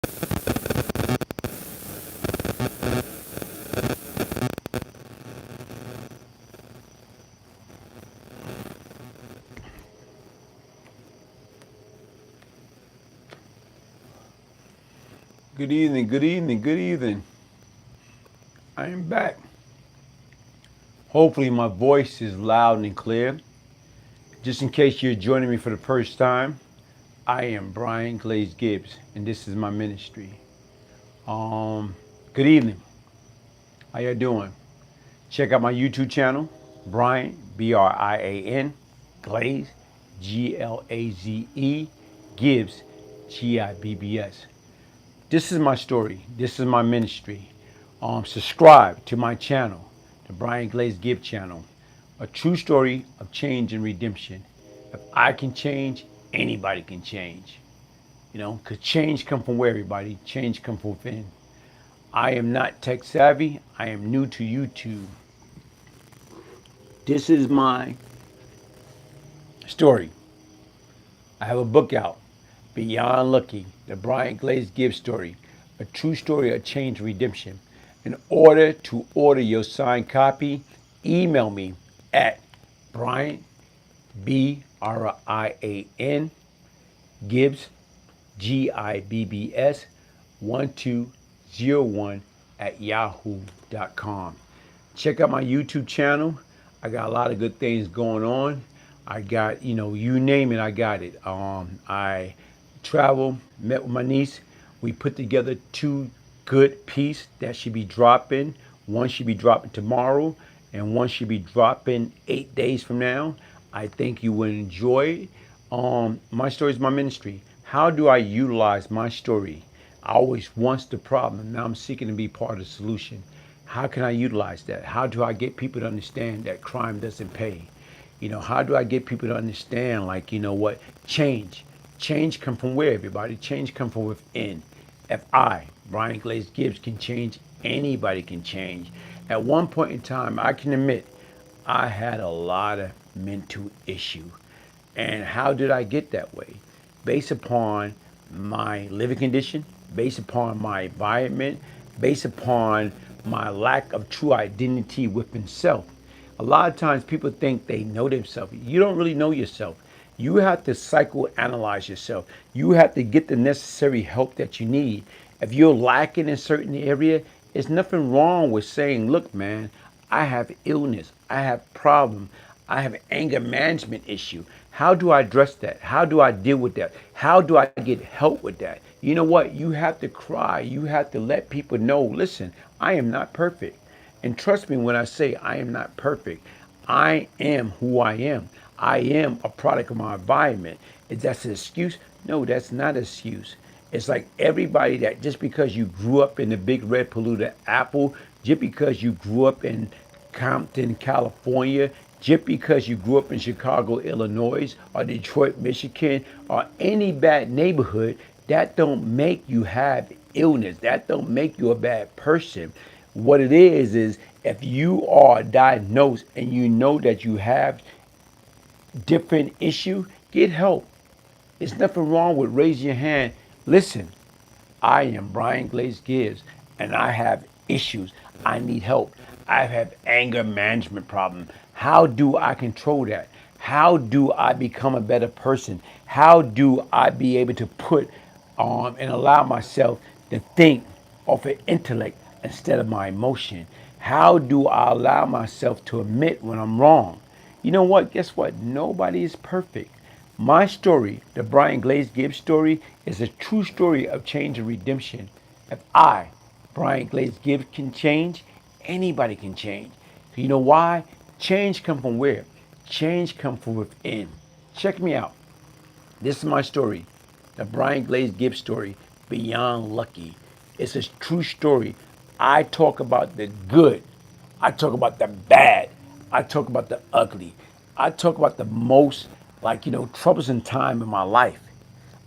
Good evening, good evening, good evening. I am back. Hopefully, my voice is loud and clear. Just in case you're joining me for the first time, I am Brian Glaze Gibbs, and this is my ministry. Good evening. How you doing? Check out my YouTube channel, Brian Brian Glaze Glaze Gibbs Gibbs. This is my story. This is my ministry. Subscribe to my channel, the Brian Glaze Gibbs channel. A true story of change and redemption. If I can change, anybody can change. Because change comes from where, everybody? Change comes from within. I am not tech savvy. I am new to YouTube. This is my story. I have a book out, Beyond Lucky, the Brian Glaze Gibbs story, a true story of change and redemption. In order to order your signed copy, email me at Brian, Brian, Gibbs, Gibbs, 1201 at yahoo.com. Check out my YouTube channel. I got a lot of good things going on. I got, you name it, I got it. I travel, met with my niece. We put together two good pieces that should be dropping. One should be dropping tomorrow, and one should be dropping 8 days from now. I think you will enjoy it. My story is my ministry. How do I utilize my story? I always once the problem. Now I'm seeking to be part of the solution. How can I utilize that? How do I get people to understand that crime doesn't pay? How do I get people to understand, what? Change come from where, everybody? Change come from within. If I, Brian Glaze Gibbs, can change, anybody can change. At one point in time, I can admit, I had a lot of mental issue. And how did I get that way? Based upon my living condition, based upon my environment, based upon my lack of true identity within self. A lot of times people think they know themselves. You don't really know yourself. You have to psychoanalyze yourself. You have to get the necessary help that you need. If you're lacking in a certain area, there's nothing wrong with saying, look, man, I have illness. I have problem. I have anger management issue. How do I address that? How do I deal with that? How do I get help with that? You know what? You have to cry. You have to let people know, listen, I am not perfect. And trust me when I say I am not perfect. I am who I am. I am a product of my environment. Is that an excuse? No, that's not an excuse. It's like everybody that just because you grew up in the big red polluted apple, just because you grew up in Compton, California, just because you grew up in Chicago, Illinois, or Detroit, Michigan, or any bad neighborhood, that don't make you have illness. That don't make you a bad person. What it is if you are diagnosed and you know that you have different issue, get help. There's nothing wrong with raising your hand. Listen, I am Brian Glaze Gibbs, and I have issues. I need help. I have anger management problem. How do I control that? How do I become a better person? How do I be able to put and allow myself to think of an intellect instead of my emotion? How do I allow myself to admit when I'm wrong? You know what? Guess what? Nobody is perfect. My story, the Brian Glaze Gibbs story, is a true story of change and redemption. If I, Brian Glaze Gibbs, can change, anybody can change. You know why? Change comes from where? Change comes from within. Check me out. This is my story, the Brian Glaze Gibbs story, Beyond Lucky. It's a true story. I talk about the good. I talk about the bad. I talk about the ugly. I talk about the most, troublesome time in my life.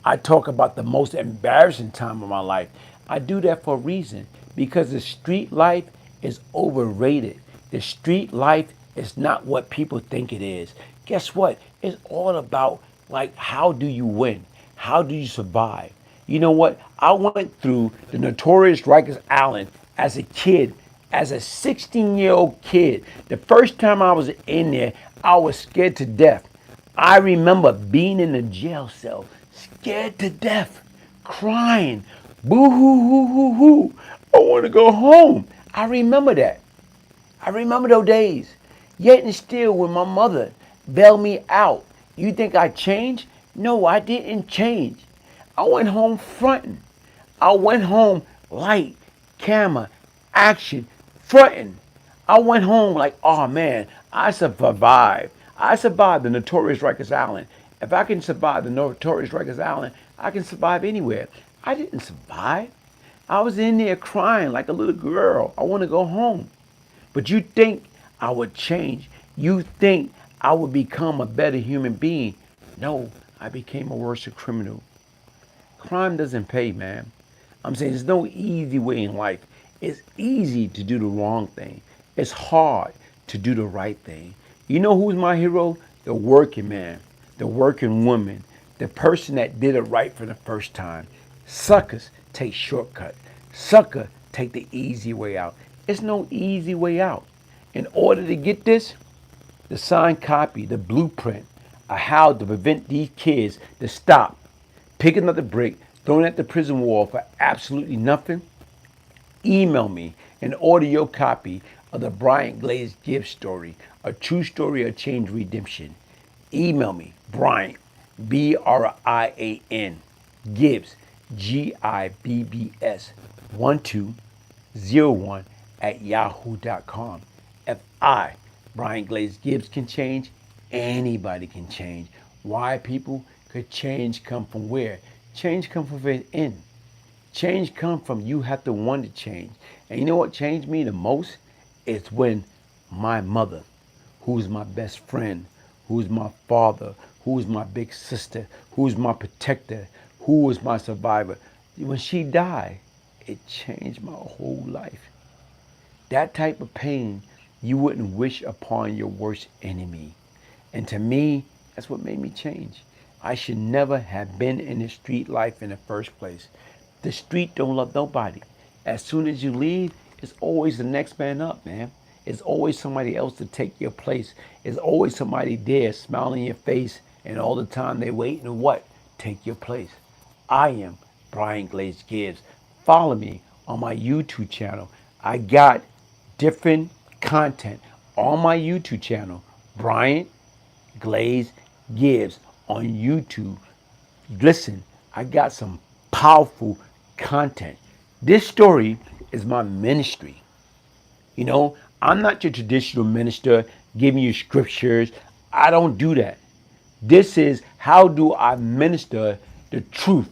I talk about the most embarrassing time of my life. I do that for a reason because the street life is overrated. The street life is not what people think it is. Guess what? It's all about how do you win? How do you survive? You know what? I went through the notorious Rikers Island as a kid, as a 16-year-old kid. The first time I was in there, I was scared to death. I remember being in a jail cell, scared to death, crying, boo hoo hoo hoo hoo. I want to go home. I remember that. I remember those days. Yet and still, when my mother bailed me out, you think I changed? No, I didn't change. I went home fronting. I went home light, camera, action, fronting. I went home like, oh man, I survived. I survived the notorious Rikers Island. If I can survive the notorious Rikers Island, I can survive anywhere. I didn't survive. I was in there crying like a little girl. I want to go home. But you think I would change. You think I would become a better human being. No, I became a worse criminal. Crime doesn't pay, man. I'm saying there's no easy way in life. It's easy to do the wrong thing. It's hard to do the right thing. You know who's my hero? The working man, the working woman, the person that did it right for the first time. Suckers take shortcut. Sucker take the easy way out. It's no easy way out. In order to get this, the signed copy, the blueprint of how to prevent these kids to stop picking up the brick, throwing at the prison wall for absolutely nothing, email me and order your copy of the Brian Glaze Gibbs story, a true story of change redemption. Email me, Brian, Brian, Gibbs, Gibbs, 1201 at yahoo.com. If I, Brian Glaze Gibbs, can change, anybody can change. Why, people? Because change come from where? Change come from within. Change come from you have to want to change. And you know what changed me the most? It's when my mother, who's my best friend, who's my father, who's my big sister, who's my protector, who was my survivor, when she died, it changed my whole life. That type of pain you wouldn't wish upon your worst enemy. And to me, that's what made me change. I should never have been in the street life in the first place. The street don't love nobody. As soon as you leave, it's always the next man up, man. It's always somebody else to take your place. It's always somebody there smiling in your face, and all the time they waiting to what? Take your place. I am Brian Glaze Gibbs. Follow me on my YouTube channel. I got different content on my YouTube channel, Brian Glaze Gibbs on YouTube. Listen, I got some powerful content. This story is my ministry. You know, I'm not your traditional minister giving you scriptures. I don't do that. This is how do I minister the truth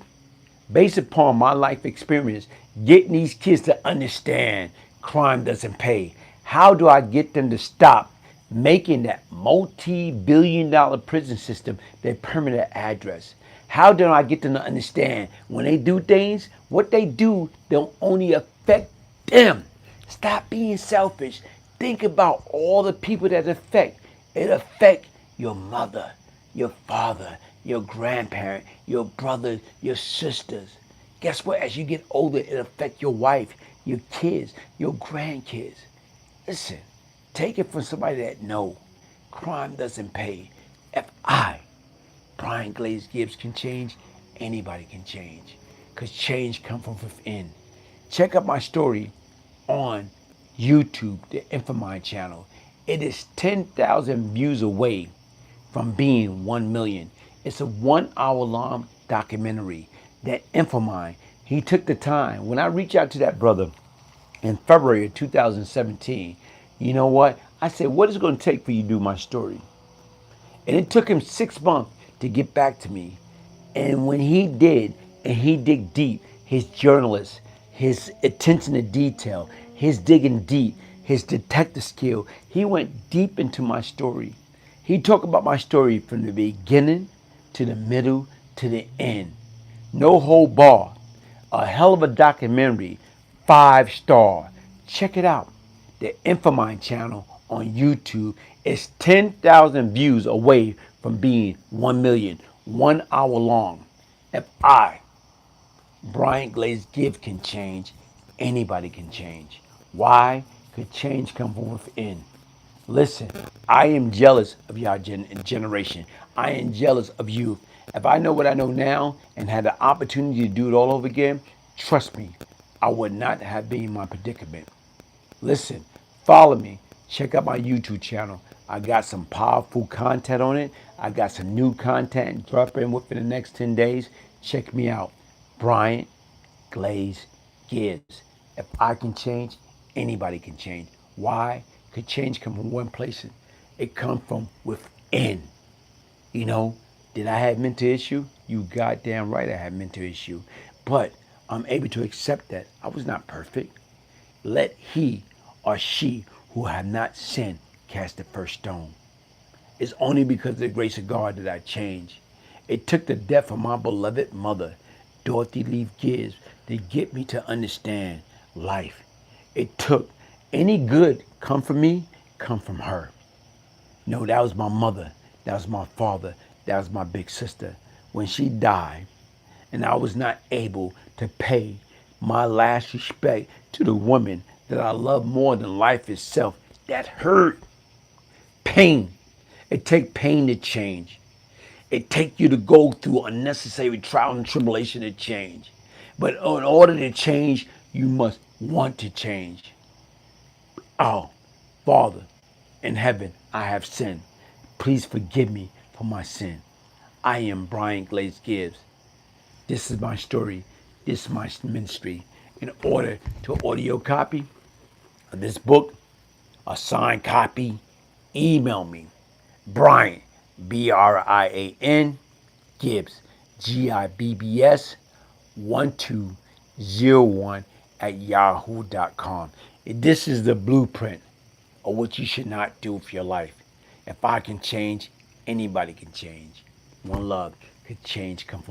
based upon my life experience, getting these kids to understand crime doesn't pay. How do I get them to stop making that multi-billion-dollar prison system their permanent address? How do I get them to understand when they do things, what they do don't only affect them? Stop being selfish. Think about all the people that affect. It affects your mother, your father, your grandparent, your brothers, your sisters. Guess what? As you get older, it affects your wife, your kids, your grandkids. Listen, take it from somebody that know crime doesn't pay. If I, Brian Glaze Gibbs, can change, anybody can change. Because change comes from within. Check out my story on YouTube, the Infamind channel. It is 10,000 views away from being 1 million. It's a 1 hour long documentary that Infamind, he took the time. When I reached out to that brother in February of 2017, you know what? I said, what is it going to take for you to do my story? And it took him 6 months to get back to me. And when he did, and he dig deep, his journalist, his attention to detail, his digging deep, his detective skill, he went deep into my story. He talked about my story from the beginning to the middle to the end. No hold bar. A hell of a documentary. 5-star. Check it out. The Infamind channel on YouTube is 10,000 views away from being 1 million. 1 hour long. If I, Brian Glaze Gibbs can change. Anybody can change. Why? Could change come from within? Listen, I am jealous of your generation. I am jealous of youth. If I know what I know now and had the opportunity to do it all over again, trust me, I would not have been in my predicament. Listen, follow me. Check out my YouTube channel. I got some powerful content on it. I got some new content dropping within the next 10 days. Check me out. Bryant Glaze Gibbs. If I can change, anybody can change. Why? Could change come from one place? It come from within. You know, did I have mental issue? You goddamn right I had mental issue. But I'm able to accept that. I was not perfect. Let he or she who have not sinned cast the first stone. It's only because of the grace of God that I changed. It took the death of my beloved mother, Dorothy Leaf Gibbs, to get me to understand life. It took any good come from me, come from her. No, that was my mother. That was my father. That was my big sister. When she died, and I was not able to pay my last respect to the woman that I love more than life itself, that hurt. Pain. It take pain to change. It take you to go through unnecessary trial and tribulation to change. But in order to change, you must want to change. Oh, Father, in heaven, I have sinned. Please forgive me for my sin. I am Brian Glaze Gibbs. This is my story. This is my ministry. In order to order your copy of this book, a signed copy, email me, Brian, Brian Gibbs, Gibbs 1201 at yahoo.com. This is the blueprint of what you should not do for your life. If I can change, anybody can change. One love. Could change come from